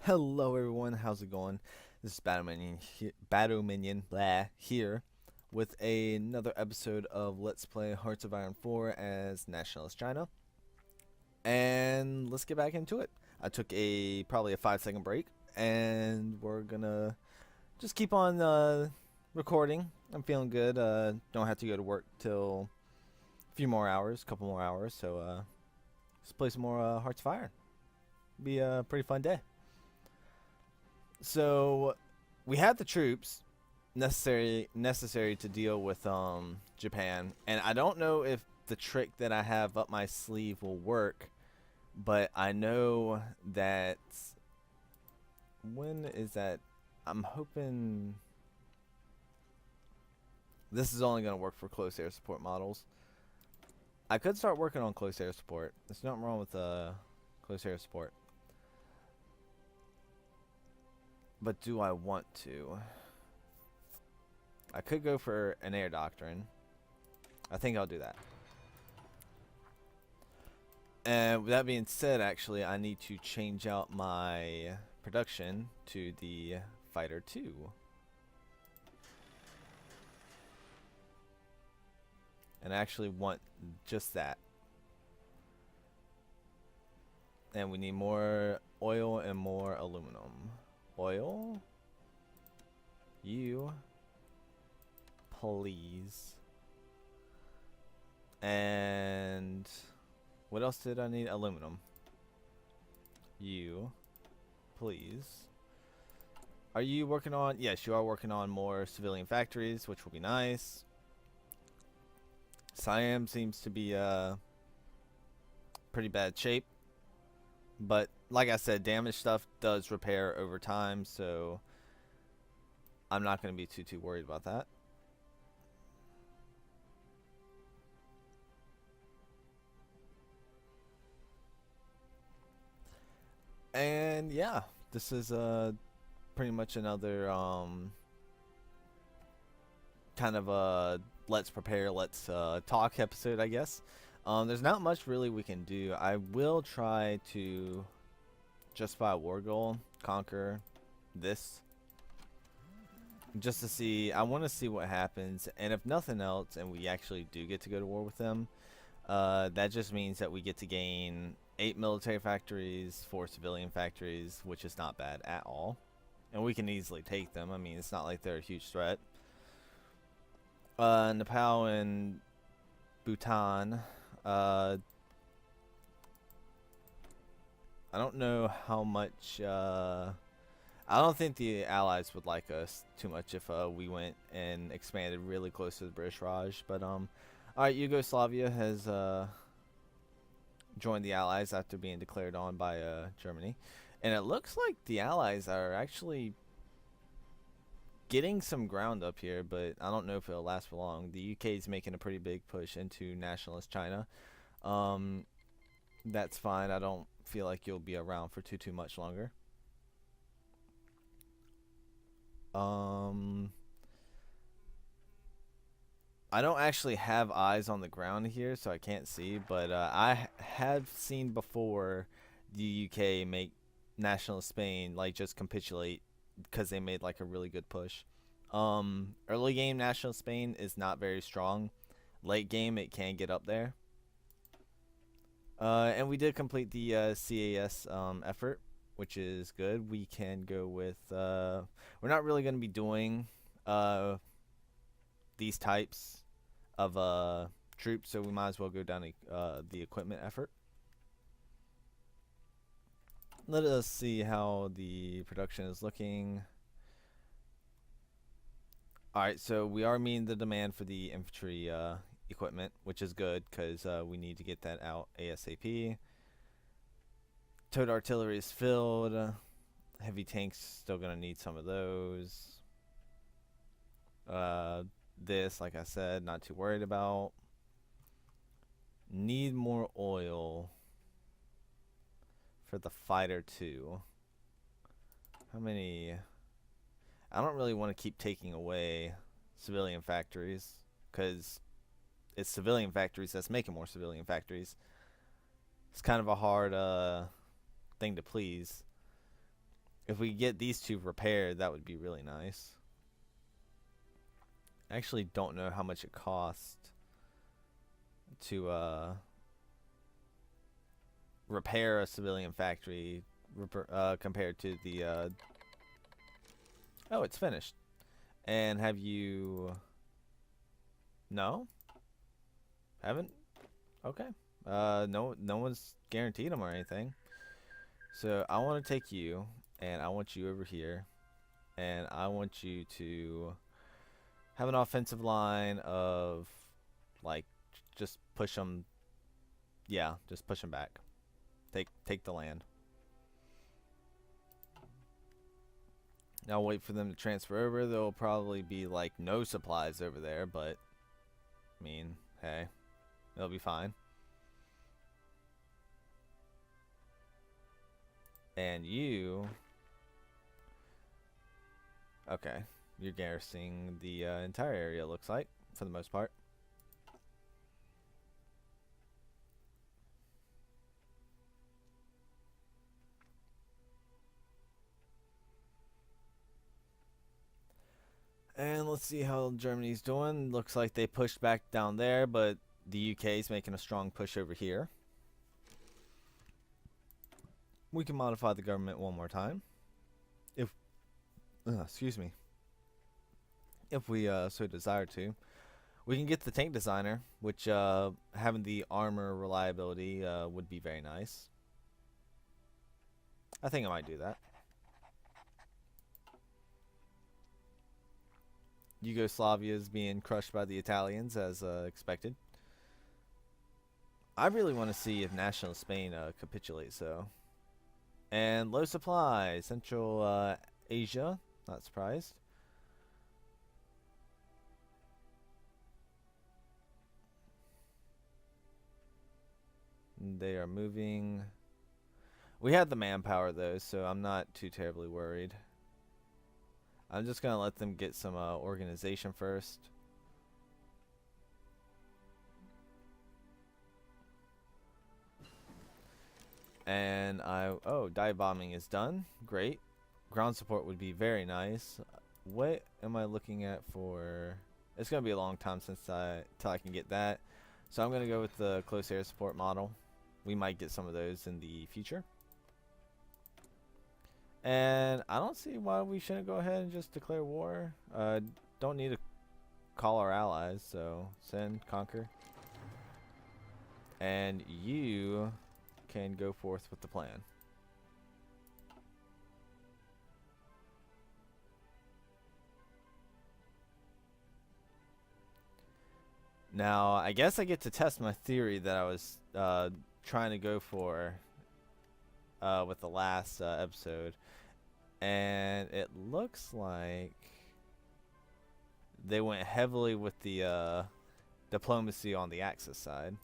Hello everyone, how's it going? This is Battleminion here with another episode of Let's Play Hearts of Iron 4 as Nationalist China. And let's get back into it. I took probably a 5-second break, and we're gonna just keep on recording. I'm feeling good. Don't have to go to work till a few more hours, couple more hours, so let's play some more Hearts of Iron. Be a pretty fun day. So we have the troops necessary to deal with Japan, and I don't know if the trick that I have up my sleeve will work, but I know that when is that? I'm hoping this is only going to work for close air support models. I could start working on close air support. There's nothing wrong with close air support. But do I want to? I could go for an air doctrine. I think I'll do that. And with that being said, actually, I need to change out my production to the Fighter 2. And I actually want just that. And we need more oil and more aluminum. Oil? You. Please. And what else did I need? Aluminum. You. Please. Are you working on? Yes, you are working on more civilian factories, which will be nice. Siam seems to be pretty bad shape. But like I said, damaged stuff does repair over time, so I'm not going to be too worried about that. And yeah, this is pretty much another kind of a let's prepare, let's talk episode, I guess. There's not much really we can do. I will try to justify a war goal, conquer this, just to see. I want to see what happens, and if nothing else, and we actually do get to go to war with them, that just means that we get to gain 8 military factories, 4 civilian factories, which is not bad at all, and we can easily take them. I mean, it's not like they're a huge threat. Nepal and Bhutan. I don't know how much. I don't think the Allies would like us too much if we went and expanded really close to the British Raj. But all right, Yugoslavia has joined the Allies after being declared on by Germany, and it looks like the Allies are actually getting some ground up here. But I don't know if it'll last for long. The UK is making a pretty big push into nationalist China. That's fine. I don't feel like you'll be around for too much longer. I don't actually have eyes on the ground here, so I can't see, but I have seen before the UK make nationalist Spain like just capitulate because they made like a really good push. Early game national Spain is not very strong. Late game it can get up there. And we did complete the CAS effort, which is good. We can go with we're not really going to be doing these types of troops, so we might as well go down the equipment effort. Let us see how the production is looking. Alright, so we are meeting the demand for the infantry equipment, which is good because we need to get that out ASAP. Towed artillery is filled. Heavy tanks still gonna need some of those. This, like I said, not too worried about. Need more oil for the Fighter 2. How many? I don't really want to keep taking away civilian factories because it's civilian factories that's making more civilian factories. It's kind of a hard thing to please. If we get these two repaired, that would be really nice. I actually don't know how much it costs to repair a civilian factory compared to the oh, it's finished. And have you... No? Haven't? Okay. No one's guaranteed them or anything. So I want to take you, and I want you over here, and I want you to have an offensive line of, like, just push them. Yeah, just push them back. Take the land. Now wait for them to transfer over. There'll probably be like no supplies over there, but I mean, hey, it'll be fine. And you, okay, you're garrisoning the entire area, looks like, for the most part. And let's see how Germany's doing. Looks like they pushed back down there, but the UK is making a strong push over here. We can modify the government one more time, if excuse me, if we so desire to. We can get the tank designer, which having the armor reliability would be very nice. I think I might do that. Yugoslavia is being crushed by the Italians as expected. I really want to see if Nationalist Spain capitulates, though. And low supply, Central Asia, not surprised. They are moving. We had the manpower, though, so I'm not too terribly worried. I'm just going to let them get some organization first. And dive bombing is done. Great. Ground support would be very nice. What am I looking at for... It's going to be a long time till I can get that. So I'm going to go with the close air support model. We might get some of those in the future. And I don't see why we shouldn't go ahead and just declare war. Don't need to call our allies, so send, conquer. And you can go forth with the plan. Now, I guess I get to test my theory that I was trying to go for with the last episode. And it looks like they went heavily with the diplomacy on the Axis side.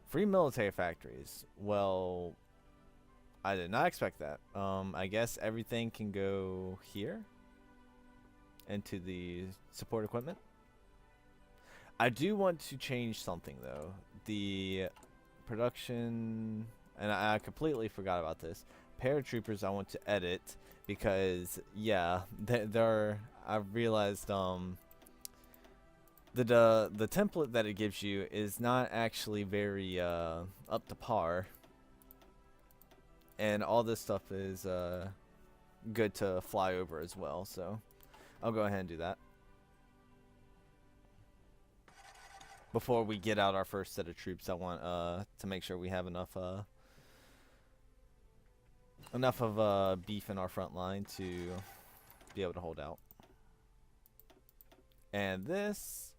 Free military factories. Well, I did not expect that. I guess everything can go here into the support equipment. I do want to change something, though. The production... And I completely forgot about this. Paratroopers I want to edit because, yeah, I've realized the template that it gives you is not actually very up to par. And all this stuff is good to fly over as well, so I'll go ahead and do that. Before we get out our first set of troops, I want to make sure we have enough of beef in our front line to be able to hold out. And this,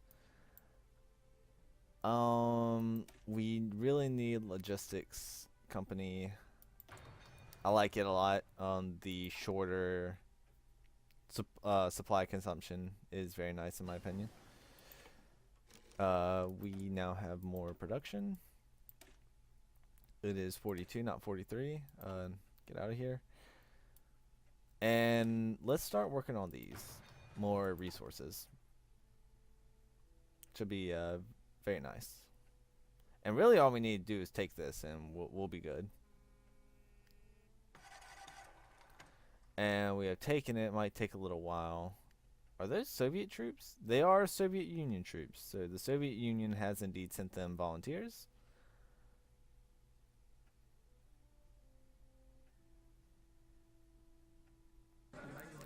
we really need logistics company. I like it a lot. The shorter supply consumption is very nice in my opinion. We now have more production. It is 42, not 43. Get out of here. And let's start working on these. More resources. Should be very nice. And really all we need to do is take this and we'll be good. And we have taken it. It might take a little while. Are those Soviet troops? They are Soviet Union troops. So the Soviet Union has indeed sent them volunteers.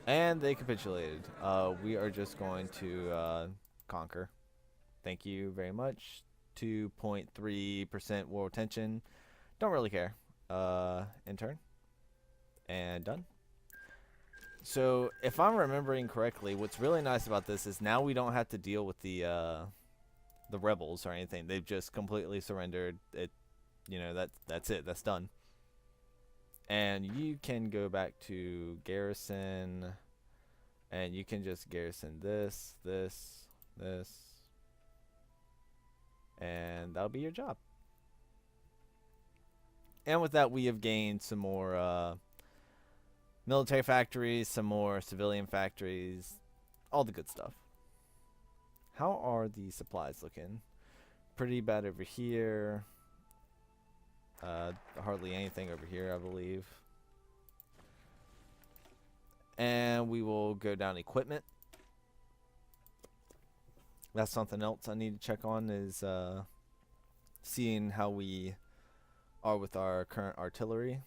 And they capitulated. We are just going to conquer. Thank you very much. 2.3% world tension. Don't really care. Intern. And done. So, if I'm remembering correctly, what's really nice about this is now we don't have to deal with the rebels or anything. They've just completely surrendered. It, you know, that's it. That's done. And you can go back to garrison, and you can just garrison this, and that'll be your job. And with that, we have gained some more military factories, some more civilian factories, all the good stuff. How are the supplies looking? Pretty bad over here. Hardly anything over here, I believe. And we will go down equipment. That's something else I need to check on, is seeing how we are with our current artillery.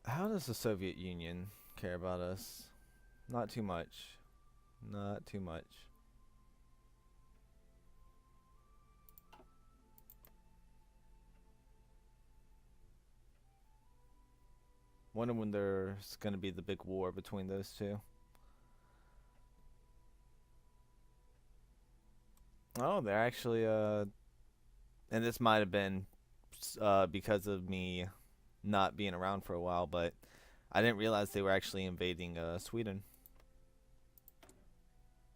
How does the Soviet Union care about us? Not too much. Not too much. Wonder when there's going to be the big war between those two. Oh, they're actually, and this might have been because of me not being around for a while, but I didn't realize they were actually invading Sweden.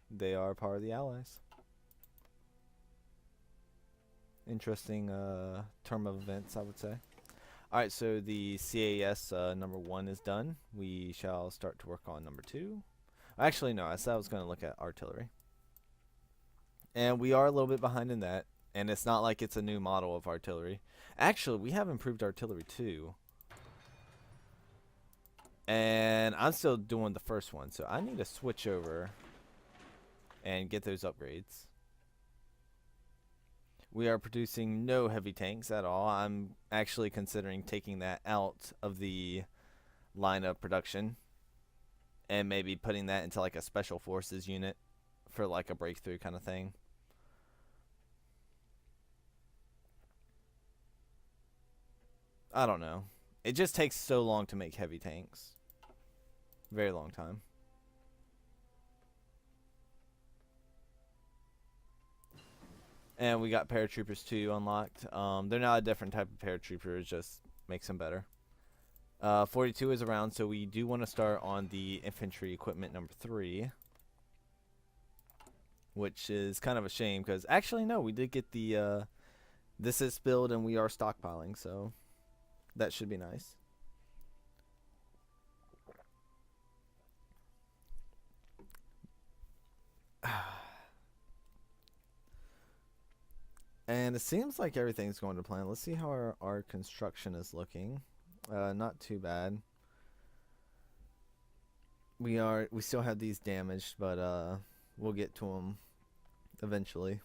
They are part of the Allies. Interesting term of events, I would say. Alright, so the CAS number 1 is done. We shall start to work on number 2. Actually, no, I said I was going to look at artillery. And we are a little bit behind in that. And it's not like it's a new model of artillery. Actually, we have improved artillery too. And I'm still doing the first one. So I need to switch over and get those upgrades. We are producing no heavy tanks at all. I'm actually considering taking that out of the line of production. And maybe putting that into like a special forces unit for like a breakthrough kind of thing. I don't know. It just takes so long to make heavy tanks. Very long time. And we got paratroopers too unlocked. They're not a different type of paratrooper. It just makes them better. 42 is around, so we do want to start on the infantry equipment number 3. Which is kind of a shame, because actually, no, we did get the this is build and we are stockpiling, so that should be nice. And it seems like everything's going to plan. Let's see how our construction is looking. Not too bad. We still have these damaged, but we'll get to them eventually.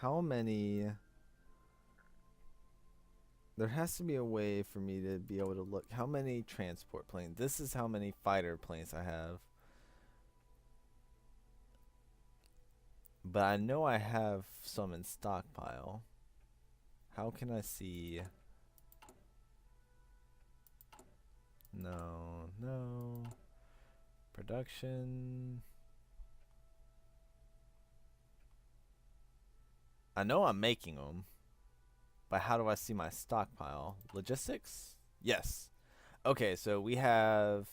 How many? There has to be a way for me to be able to look. How many transport planes? This is how many fighter planes I have. But I know I have some in stockpile. How can I see? No. Production. I know I'm making them. But how do I see my stockpile? Logistics? Yes. Okay, so we have...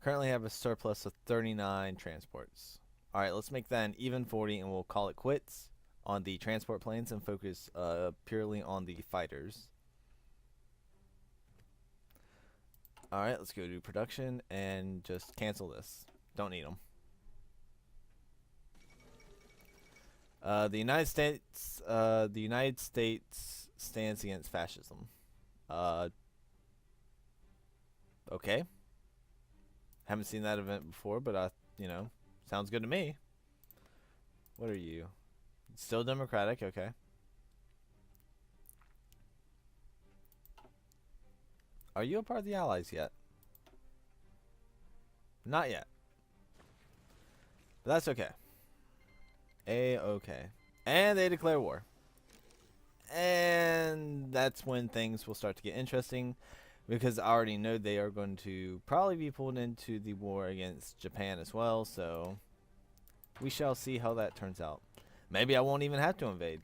Currently have a surplus of 39 transports. Alright, let's make that an even 40 and we'll call it quits on the transport planes and focus purely on the fighters. Alright, let's go to production and just cancel this. Don't need them. The United States stands against fascism. Uh, okay. Haven't seen that event before, but sounds good to me. What are you? Still Democratic, okay. Are you a part of the Allies yet? Not yet. But that's okay. A-okay. And they declare war. And that's when things will start to get interesting, because I already know they are going to probably be pulled into the war against Japan as well, so we shall see how that turns out. Maybe I won't even have to invade.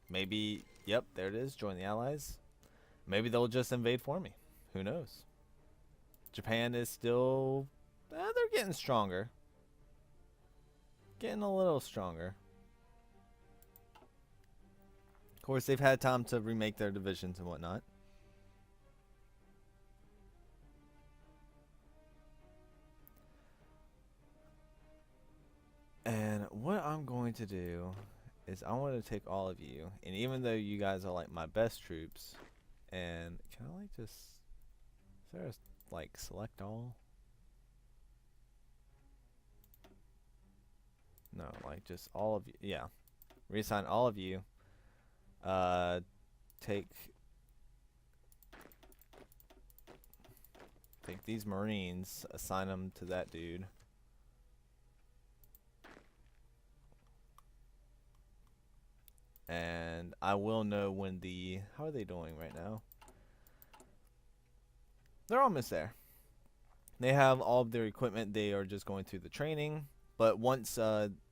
Maybe, yep, there it is, join the Allies. Maybe they'll just invade for me. Who knows? Japan is still, they're getting stronger. Getting a little stronger. Of course, they've had time to remake their divisions and whatnot. And what I'm going to do is I want to take all of you, and even though you guys are like my best troops, and can I like just, is there a, like, select all? No, like just all of you. Yeah, reassign all of you. Take these Marines, assign them to that dude. And I will know when the, how are they doing right now? They're almost there. They have all of their equipment. They are just going through the training. But once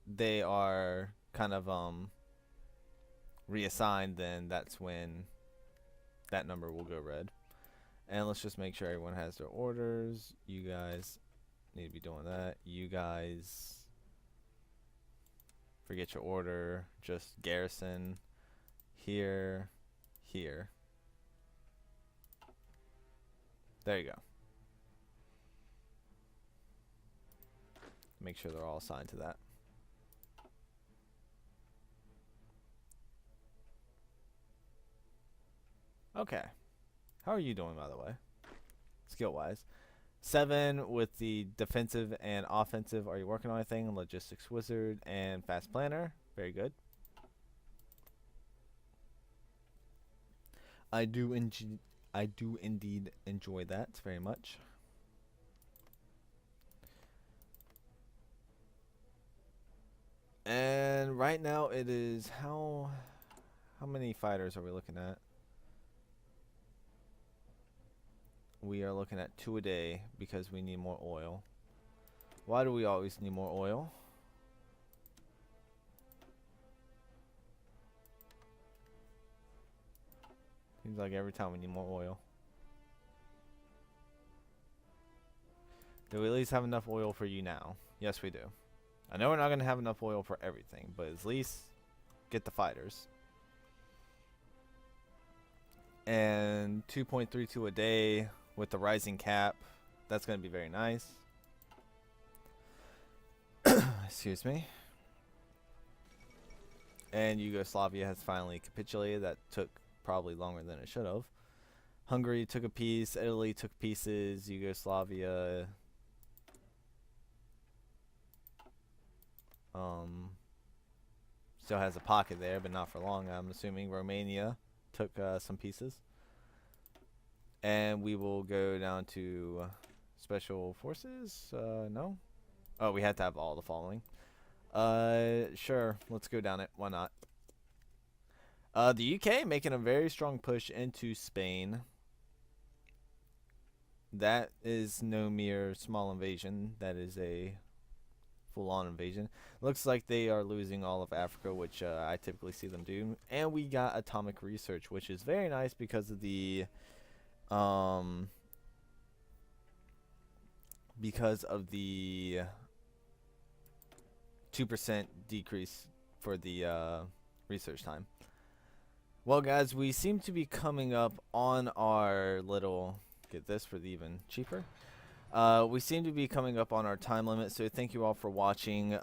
they are kind of reassigned, then that's when that number will go red. And let's just make sure everyone has their orders. You guys need to be doing that. You guys forget your order. Just garrison here, here. There you go. Make sure they're all assigned to that. Okay. How are you doing, by the way? Skill-wise. 7 with the defensive and offensive. Are you working on anything? Logistics wizard and fast planner. Very good. I do indeed enjoy that very much. And right now it is how many fighters are we looking at? We are looking at 2 a day because we need more oil. Why do we always need more oil? Seems like every time we need more oil. Do we at least have enough oil for you now? Yes, we do. I know we're not going to have enough oil for everything, but at least get the fighters. And 2.32 a day with the rising cap. That's going to be very nice. Excuse me. And Yugoslavia has finally capitulated. That took probably longer than it should have. Hungary took a piece. Italy took pieces. Yugoslavia still has a pocket there, but not for long. I'm assuming Romania took some pieces. And we will go down to special forces. No? Oh, we had to have all the following. Sure. Let's go down it. Why not? The UK making a very strong push into Spain. That is no mere small invasion. That is a full-on invasion. Looks like they are losing all of Africa, which I typically see them do. And we got atomic research, which is very nice because of the 2% decrease for the research time. Well, guys, we seem to be coming up on our little, get this for the even cheaper. We seem to be coming up on our time limit, so thank you all for watching.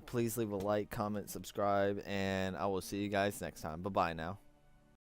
Please leave a like, comment, subscribe, and I will see you guys next time. Bye-bye now.